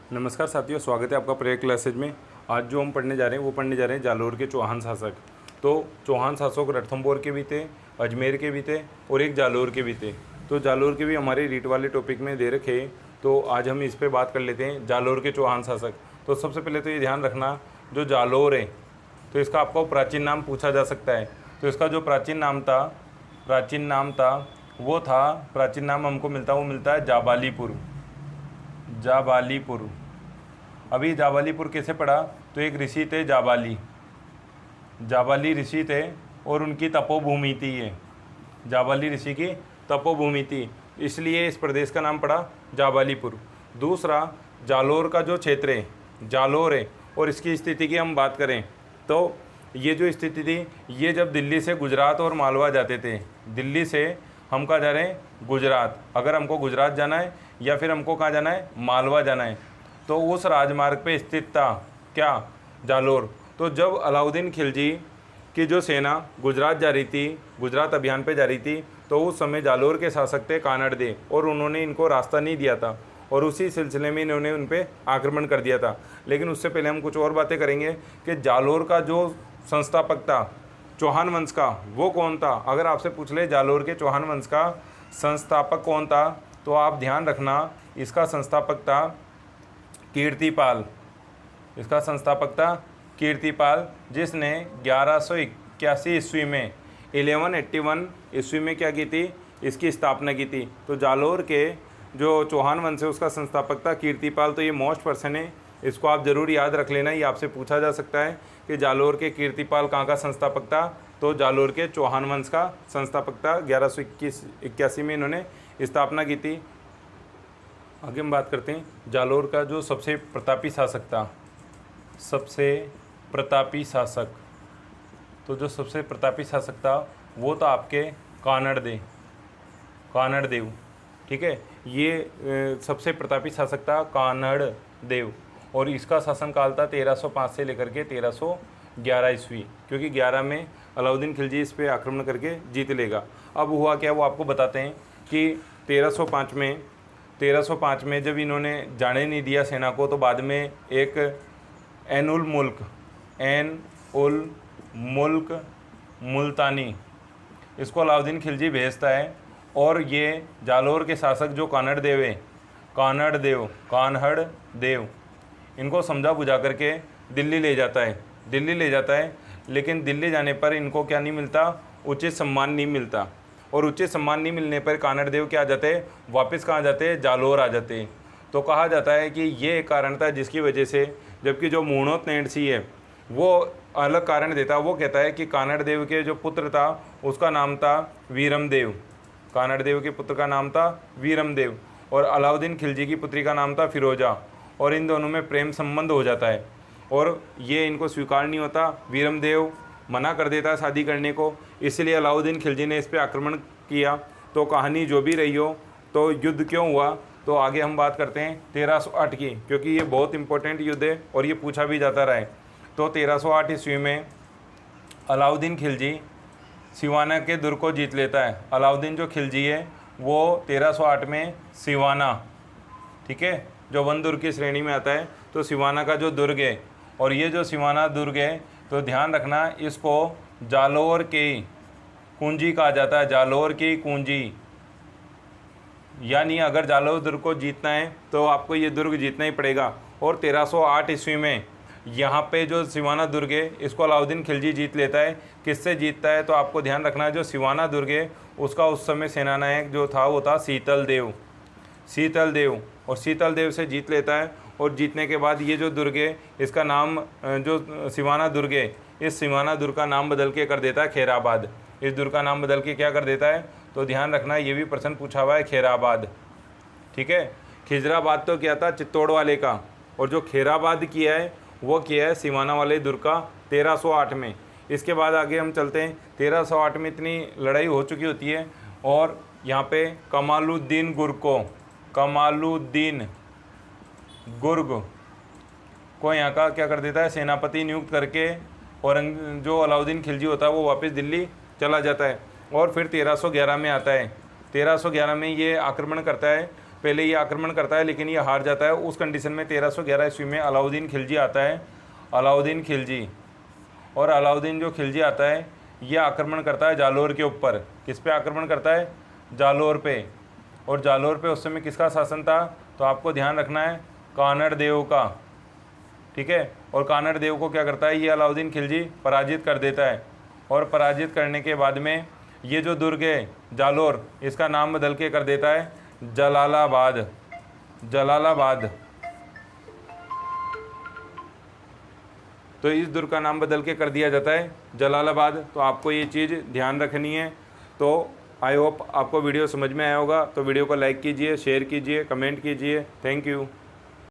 नमस्कार साथियों, स्वागत है आपका प्रेयर क्लासेज में। आज जो हम पढ़ने जा रहे हैं वो पढ़ने जा रहे हैं जालोर के चौहान शासक। तो चौहान शासक रणथंभौर के भी थे, अजमेर के भी थे और एक जालोर के भी थे। तो जालोर के भी हमारे रीट वाले टॉपिक में दे रखे, तो आज हम इस पर बात कर लेते हैं जालोर के चौहान शासक। तो सबसे पहले तो ये ध्यान रखना, जो जालोर है तो इसका आपको प्राचीन नाम पूछा जा सकता है। तो इसका जो प्राचीन नाम था वो था, प्राचीन नाम हमको मिलता है जाबालीपुर। जाबालीपुर। अभी जाबालीपुर कैसे पड़ा? तो एक ऋषि थे जाबाली ऋषि थे और उनकी तपोभूमि थी ये। जाबाली ऋषि की तपोभूमि थी, इसलिए इस प्रदेश का नाम पड़ा जाबालीपुर। दूसरा, जालोर का जो क्षेत्र है, जालोर है, और इसकी स्थिति की हम बात करें तो ये जो स्थिति थी, ये जब दिल्ली से गुजरात और मालवा जाते थे, दिल्ली से हम कहाँ जा रहे हैं? गुजरात। अगर हमको गुजरात जाना है या फिर हमको कहाँ जाना है? मालवा जाना है, तो उस राजमार्ग पे स्थित था क्या? जालोर। तो जब अलाउद्दीन खिलजी की जो सेना गुजरात जा रही थी, गुजरात अभियान पे जा रही थी, तो उस समय जालोर के शासक थे कानड़ देव, और उन्होंने इनको रास्ता नहीं दिया था और उसी सिलसिले में इन्होंने उन पर आक्रमण कर दिया था। लेकिन उससे पहले हम कुछ और बातें करेंगे कि जालोर का जो संस्थापक था चौहान वंश का, वो कौन था। अगर आपसे पूछ ले जालोर के चौहान वंश का संस्थापक कौन था, तो आप ध्यान रखना, इसका संस्थापक था कीर्तिपाल। इसका संस्थापक था कीर्तिपाल, जिसने 1181 ईस्वी में 1181 ईस्वी में क्या की थी? इसकी स्थापना की थी। तो जालोर के जो चौहान वंश है उसका संस्थापक था कीर्तिपाल। तो ये मोस्ट पर्सन है, इसको आप ज़रूर याद रख लेना। ये आपसे पूछा जा सकता है कि जालोर के कीर्तिपाल कहाँ का संस्थापक था, तो जालोर के चौहान वंश का संस्थापक था। 1181 में इन्होंने स्थापना की थी। आगे हम बात करते हैं जालोर का जो सबसे प्रतापी शासक था। सबसे प्रतापी शासक, तो जो सबसे प्रतापी शासक था वो था आपके कानड़ देव। ठीक है, ये सबसे प्रतापी शासक था कानड़ देव, और इसका शासनकाल था 1305 से लेकर के 1311 ईस्वी, क्योंकि 11 में अलाउद्दीन खिलजी इस पे आक्रमण करके जीत लेगा। अब हुआ क्या, वो आपको बताते हैं कि 1305 में जब इन्होंने जाने नहीं दिया सेना को, तो बाद में एक एन उल मुल्क मुल्तानी, इसको अलाउद्दीन खिलजी भेजता है, और ये जालोर के शासक जो कानड़ देव, इनको समझा बुझा करके दिल्ली ले जाता है। लेकिन दिल्ली जाने पर इनको क्या नहीं मिलता? उचित सम्मान नहीं मिलता, और उचित सम्मान नहीं मिलने पर कानड़ देव क्या आ जाते? वापस कहाँ जाते? जालोर आ जाते। तो कहा जाता है कि ये एक कारण था जिसकी वजह से, जबकि जो मूणोत नेणसी है वो अलग कारण देता। वो कहता है कि कानड़ देव के जो पुत्र था उसका नाम था वीरम देव। कानड़ देव के पुत्र का नाम था वीरम देव, और अलाउद्दीन खिलजी की पुत्री का नाम था फिरोजा, और इन दोनों में प्रेम संबंध हो जाता है, और ये इनको स्वीकार नहीं होता। वीरम देव मना कर देता है शादी करने को, इसलिए अलाउद्दीन खिलजी ने इस पर आक्रमण किया। तो कहानी जो भी रही हो, तो युद्ध क्यों हुआ, तो आगे हम बात करते हैं 1308 की, क्योंकि ये बहुत इंपॉर्टेंट युद्ध है और ये पूछा भी जाता रहा है। तो 1308 ईस्वी में अलाउद्दीन खिलजी सिवाना के दुर्ग को जीत लेता है। अलाउद्दीन जो खिलजी है वो 1308 में सिवाना, ठीक है, जो वन दुर्ग की श्रेणी में आता है, तो सिवाना का जो दुर्ग है, और ये जो सिवाना दुर्ग है, तो ध्यान रखना, इसको जालोर की कुंजी कहा जाता है। जालोर की कुंजी, यानी अगर जालोर दुर्ग को जीतना है तो आपको ये दुर्ग जीतना ही पड़ेगा। और 1308 ईस्वी में यहाँ पे जो सिवाना दुर्ग है इसको अलाउद्दीन खिलजी जीत लेता है। किससे जीतता है? तो आपको ध्यान रखना है, जो सिवाना दुर्ग है उसका उस समय सेनानायक जो था वो था शीतल देव, और शीतल देव से जीत लेता है। और जीतने के बाद ये जो दुर्ग है इसका नाम, जो सिवाना दुर्ग है, इस सिवाना दुर्ग का नाम बदल के कर देता है खैराबाद। इस दुर्ग का नाम बदल के क्या कर देता है? तो ध्यान रखना, ये भी प्रश्न पूछा हुआ है, खैराबाद। ठीक है, खिजराबाद तो क्या था? चित्तौड़ वाले का, और जो खैराबाद किया है वो किया है सिवाना वाले दुर्ग का 1308 में। इसके बाद आगे हम चलते हैं। 1308 में इतनी लड़ाई हो चुकी होती है, और यहाँ पे कमालुद्दीन गुर्ग को यहाँ का क्या कर देता है? सेनापति नियुक्त करके, और जो अलाउद्दीन खिलजी होता है वो वापस दिल्ली चला जाता है। और फिर 1311 में आता है। 1311 में ये आक्रमण करता है, पहले ये आक्रमण करता है लेकिन ये हार जाता है। उस कंडीशन में 1311 ईस्वी में अलाउद्दीन खिलजी आता है, अलाउद्दीन खिलजी। और अलाउद्दीन जो खिलजी आता है ये आक्रमण करता है जालोर के ऊपर। किस पे आक्रमण करता है? जालोर पे। और जालोर पे उस समय किसका शासन था? तो आपको ध्यान रखना है कानड़ देव का, ठीक है। और कानड़ देव को क्या करता है ये अलाउद्दीन खिलजी? पराजित कर देता है। और पराजित करने के बाद में ये जो दुर्ग है जालोर, इसका नाम बदल के कर देता है जलालाबाद, जलालाबाद। तो इस दुर्ग का नाम बदल के कर दिया जाता है जलालाबाद। तो आपको ये चीज़ ध्यान रखनी है। तो आई होप आपको वीडियो समझ में आया होगा। तो वीडियो को लाइक कीजिए, शेयर कीजिए, कमेंट कीजिए। Thank you.